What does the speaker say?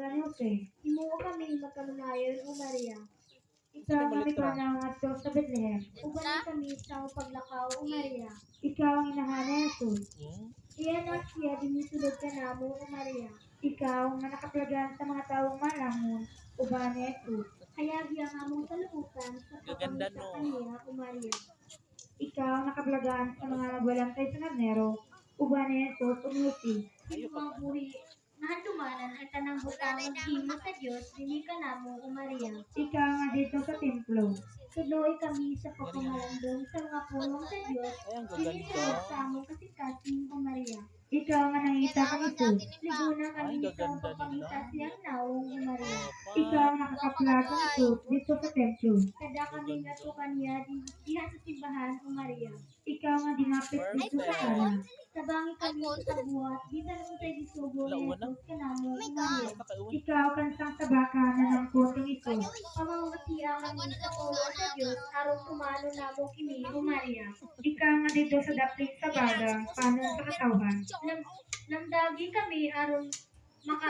ni Jose. Himuo kami magkanunayon o Maria. Ikaw ang kamikaw ng ato sa Bethlehem. Uban kami sa paglakaw o Maria. Ikaw ang inahan ni Jesus. Iyan at siya dinisulod ka namo o Maria. Ikaw ang nakaplagan sa mga taong malamon, uban ni Jesus. Hayag ang among kaluutan sa Gaganda, kapamilya no? kaniya o Maria. Ikaw ang nakablagan sa mga nagwalantay sa Nabnero, uban ni Jesus umuti. Mga buhi na handumanan ay tanang butang himo sa Dios dili ka namo o Maria. Ikaw nga dito sa templo. Tuloy kami sa pagpamalandong sa mga pulong sa Dios. Ay, ang Dili gaganda. sa among kasikasin o Maria. Ikaw nga nangita kang Jesus. Liguna kami Ay, sa gaganda pagpamita nila. siyang naong o Maria. Ikaw ang nakakaplag kang Jesus dito sa templo. Kada kami nato kaniya diha sa simbahan o Maria. Ikaw nga dinapit dito sa kana. Tabangi kami sa buhat, bisan unsay gisugo ni Jesus kanamo o Maria. Ikaw kan sang sabaka na ng puting ito. Pamamatiang kami sa pulo sa Dios aron tumano namo kini o Maria. Ikaw nga dito sa dapit sa bagang, panon sa katawhan. Nagdagi kami aron maka